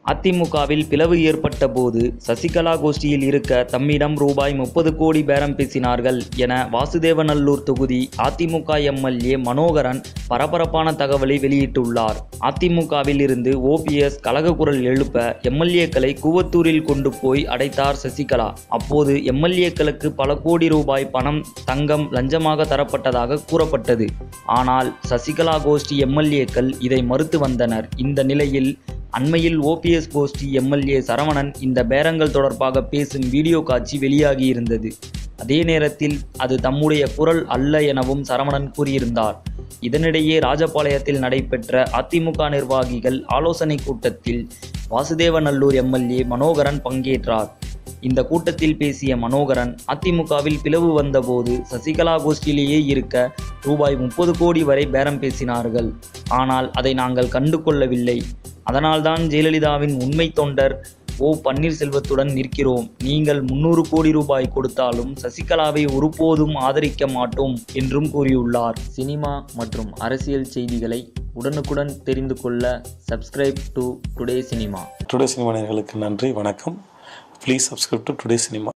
அதிமுகவில் பிளவு ஏற்பட்ட போது சசிகலா கோஷ்டியில் இருக்க தம்மிடம் ரூபாய் 30 கோடி பேரம் பேசினார்கள் என வாசுதேவநல்லூர் தொகுதி அதிமுக எம்எல்ஏ மனோகரன் பரபரப்பான தகவலை வெளியிட்டுள்ளார். அதிமுகவில் இருந்து ஓபிஎஸ் கலக குரல் எழுப்ப எம்எல்ஏக்களை கூவத்தூரில் கொண்டு போய் அடைத்தார் சசிகலா. அப்போது எம்எல்ஏக்களுக்கு பல கோடி ரூபாய் பணம், தங்கம் லஞ்சமாக தரப்பட்டதாக கூறப்பட்டது. ஆனால் சசிகலா கோஷ்டி எம்எல்ஏக்கள் இதை மறுத்து வந்தனர். இந்த நிலையில் அண்மையில் ஓபிஎஸ் கோஷ்டி எம்எல்ஏ சரவணன் இந்த பேரங்கள் தொடர்பாக பேசும் வீடியோ காட்சி வெளியாகியிருந்தது. அதே நேரத்தில் அது தம்முடைய குரல் அல்ல எனவும் சரவணன் கூறியிருந்தார். இதனிடையே ராஜபாளையத்தில் நடைபெற்ற அதிமுக நிர்வாகிகள் ஆலோசனை கூட்டத்தில் வாசுதேவநல்லூர் எம்எல்ஏ மனோகரன் பங்கேற்றார். இந்த கூட்டத்தில் பேசிய மனோகரன், அதிமுகவில் பிளவு வந்தபோது சசிகலா கோஷ்டியிலேயே இருக்க ரூபாய் 30 கோடி வரை பேரம் பேசினார்கள். ஆனால் அதை நாங்கள் கண்டு கொள்ளவில்லை. அதனால்தான் ஜெயலலிதாவின் உண்மை தொண்டர் ஓ. பன்னீர்செல்வத்துடன் நிற்கிறோம். நீங்கள் 300 கோடி ரூபாய் கொடுத்தாலும் சசிகலாவை ஒருபோதும் ஆதரிக்க மாட்டோம் என்றும் கூறியுள்ளார். சினிமா மற்றும் அரசியல் செய்திகளை உடனுக்குடன் தெரிந்து கொள்ள subscribe to today cinema. Today cinema நேயர்களுக்கு நன்றி, வணக்கம். Please subscribe to today cinema.